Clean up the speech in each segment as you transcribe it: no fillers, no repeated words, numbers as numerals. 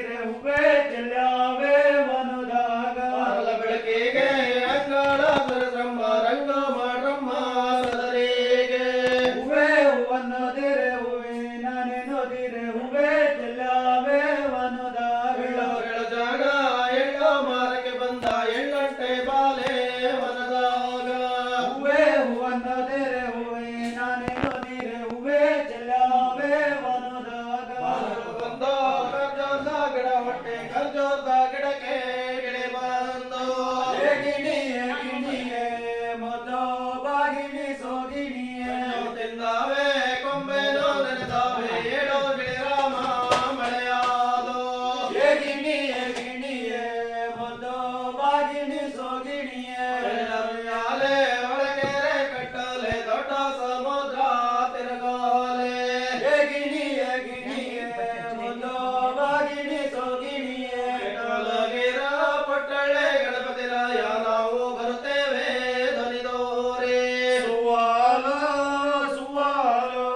ನೋದಿರೆ ಹೂವೆ ಚೆಲ್ಲಾವೆ ವನದಾಗ ಬೆಳಕಿಗೆ ಅಂಗಾಳ ರಂಬ ರಂಗ ಮಾಡ್ರಮ್ಮ ಸದರಿಗೆ ಹೂವೆ ಹೂವನ್ನೋದಿರೆ ಹೂವೆ ನಾನೇ ನೋದಿರೆ ಹೂವೆ ಚೆಲ್ಲಾವೆ ವನದಾಗ ಜಾಗ ಎಳ್ಳೋ ಮಾರಕ್ಕೆ ಬಂದ ಎಳ್ಳಂಟೆ ಬಾಲೆ ವನದಾಗ ಹೂವೆ ಹೂವನ್ನೋದಿರೆ ಹೂವೆ ನಾನೇ ನೋದಿರೆ ಹೂವೆ ಚೆಲ್ಲಾವೆ ವನದಾಗ ಬಂದ ಕರ್ಜೋರ್ದ ಗಿಡ ಹೊಟ್ಟೆ ಕರ್ಜೋರ್ದ ಗಿಡಕ್ಕೆ ಗಿಳಿ ಬಂದು ಗಿಣಿಯೇ ಗಿಣಿಯೇ ಮೊದೋ ಬಾಗಿಣಿ ಸೋಗಿಣಿಯೇ ತಿಂದಾವೆ ಕೊಂಬೆನೋ ನೆನೆದಾವೆ ಏಳೋ ಗಿಳಿ ರಾಮ ಮಳೆಯಾದೋ ಗಿಣಿಯೇ ಗಿಣಿಯೇ ಮೊದೋ ಬಾಗಿಣಿ ಸೋಗಿಣಿಯೇ ಮ್ಯಾಲೆ ಒಳಗೆರೆ ಕಟ್ಟಲೆ ದೊಡ್ಡ ಸಮುದ್ರ ತಿರುಗಾಲೆ ಗಿಣಿಯೇ ಗಿಣಿಯೇ ಮೊದೋ ಬಾಗಿಣಿ ಸೋಗಿಣಿಯೇ ಕೆಳಗಿರ ಪೊಟ್ಟಳೆ ಗಣಪತಿ ರಾಯ ನಾವು ಬರುತ್ತೇವೆ ಧ್ವನಿದೋರೆ ಸುವಾಲೋ ಸುವಾಲೋ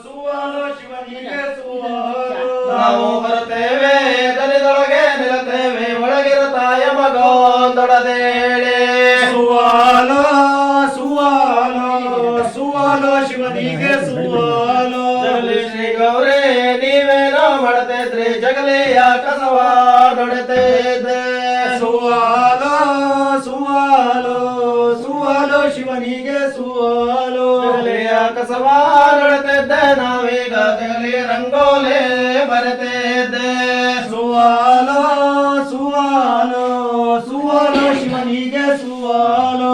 ಸುವಾಲೋ ಶಿವನಿಗೆ ಸುವಾಲೋ ನಾವು ಬರುತ್ತೇವೆ ದನಿದೊಳಗೆ ನಿಲ್ಲುತ್ತೇವೆ ಒಳಗಿರ ತಾಯ ಮಗೊಂದೊಡದೇಳೆ ಸುವಾಲೋ ಸುವಾಲೋ ಸುವಾಲೋ ಶಿವನಿಗೆ ಸುವಾಲೋ ಶ್ರೀ ಗೌರೇ ನೀವೇನೋ ಮಾಡತಿದ್ರಿ ಜಗಲಿಯ ಕಸವ ನೊಡೆತಿದ್ದೆ ಸುವಾಲೋ ಸುವಾಲೋ ಸುವಾಲೋ ಶಿವನಿಗೆ ಸುವಾಲೋ ಜಗಲಿಯ ಕಸವ ನೊಡೆತಿದ್ದೆ ನಾವೀಗ ಜಗಲಿ ರಂಗೋಲೆ ಬರೆತಿದ್ದೆ ಸುವಾಲೋ ಸುವಾಲೋ ಸುವಾಲೋ ಶಿವನಿಗೆ ಸುವಾಲೋ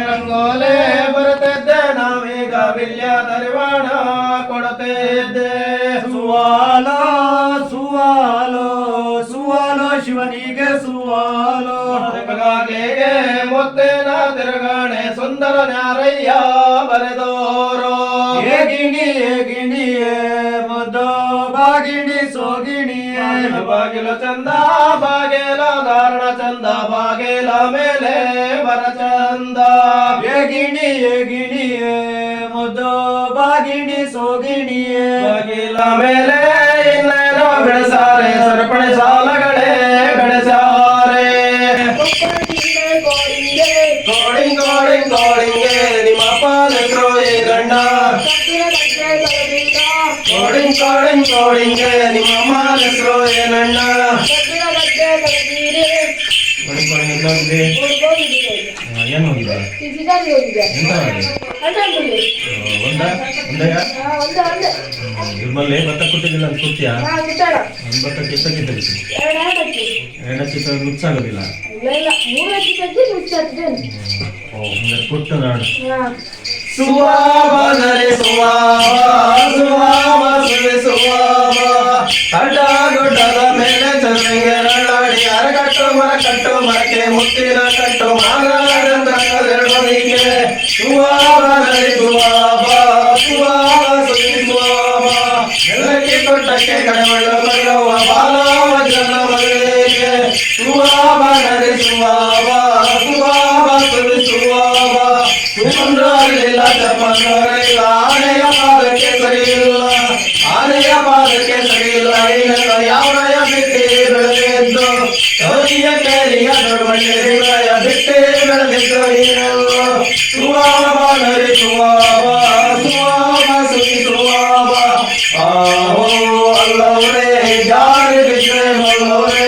ರಂಗೋಲೆ ಬರುತ್ತಿದ್ದೆ ನಾವೀಗ ವಿಲ್ಯ ದರಿವಾಣ ಕೊಡುತ್ತಿದ್ದೆ ಸುವಾಲೋ ಸುವಾಲೋ ಸುವಾಲೋ ಶಿವನಿಗೆ ಸುವಾಲೋ ಬಗಾಗ್ಲಿಗೆ ಮುತ್ತಿನ ತಿರುಗಾಣೆ ಸುಂದರ ನ್ಯಾರಯ್ಯ ಬರೆದೋರು ಗಿಣಿಯೇ ಮದೋ ಬಾಗಿಣಿ ಸೋಗಿಣಿಯೇ ಬಾಗಿಲು ಚಂದ ಬಾಗಿಲ ಧಾರಣ ಚಂದ ಬಾಗಿಲ ಮೇಲೆ ಬರ ಚಂದ ಗಿಣಿಯೇ ಮದೋ ಬಾಗಿಣಿ ಸೋಗಿಣಿಯೇ ಬಾಗಿಲ ಮೇಲೆ ಇನ್ನೇನೋ ಬೆಳೆಸಾರೆ ಸರಪಣಿ ಸಾಲಗಳೇ ಬೆಳೆಸಾರೆ ಗೋಡಿಂಗ್ ಗೋಡಿಂಗ್ ಗೋಡಿಂಗೆ ನಿಮ್ಮ ಪಾಲಕರು ಈ ಗಂಡ ಗೋಡಿಂಗ್ ಗೋಡಿಂಗ್ ಗೋಡಿಂಗೆ ನಿಮ್ಮ ಮಾಲಕರು ಏನಣ್ಣ ಏನು ಹೋಗಿದೆ ನಿರ್ಮಲ್ಲೆ ಭತ್ತ ಕೊಟ್ಟಿದ್ದಿಲ್ಲ ಅಂತ ಕೊಡ್ತೀಯಾ ಭತ್ತಕ್ಕೆ ಎಷ್ಟಕ್ಕಿತ್ತು ಎರಡಕ್ಕಿಂತ ಮಿಕ್ಸ್ ಆಗೋದಿಲ್ಲ ಓ ಹಂಗಾರೆ ಕೊಟ್ಟು ನಾಡು ಸುವಾಮನರೆ ಸುವಾಮ ಸುವೆ ಸುವಾಮ ಅಡ್ಡ ಗುಡ್ಡದ ಮೇಲೆ ಚಂದ್ರಂಗೆ ರಳ್ಳಾಡಿ ಅರಗಟ್ಟು ಮರಕ್ಕೆ ಮುತ್ತಿನ ಕಟ್ಟು ಮಾಗರೊಂದಿಗೆ ಸುವಾಮನರೆ ಸುವಾಮ ಸುವಾಮ ಸುವೆ ಸುವಾಮ ಎಲ್ಲಕ್ಕೆ ಕೊಟ್ಟಕ್ಕೆ ಕಡಮಳ್ಳು ಬರುವ ಬಾಲ ವಜ್ರನ ಮಗಳಿಗೆ ಸುವಾಮನರೆ ಸುವಾಮ ಸುವಾಮ ಸುವೆ ಸುವಾಮ ಸುಂದರಿಲ್ಲ ಚಪ್ಪಂದರಿಲ್ಲ ಆನೆಯ ಪಾದಕ್ಕೆ ಸರಿಯಿಲ್ಲ ಆನೆಯ ಪಾದಕ್ಕೆ ಸರಿಯಿಲ್ಲ ಯಾವಯ ಬಿಟ್ಟೆ ಬೆಳೆದಿದ್ದು ಸೌರಿಯ ಕೇರಿಯ ದೊಡ್ಡಬಳ್ಳಿಯ ಬಿಟ್ಟೆ ಬೆಳೆದಿದ್ದು ಸುವಾಮ ನರಿ ಸುವಾಮ ಸುವಾಮ ಸುಖಿ ಸುವಾಮ ಆಹೋ ಅಲ್ಲವರೇ ಜಾರಿ ಬಿಟ್ಟರೆ ಅಲ್ಲವರೇ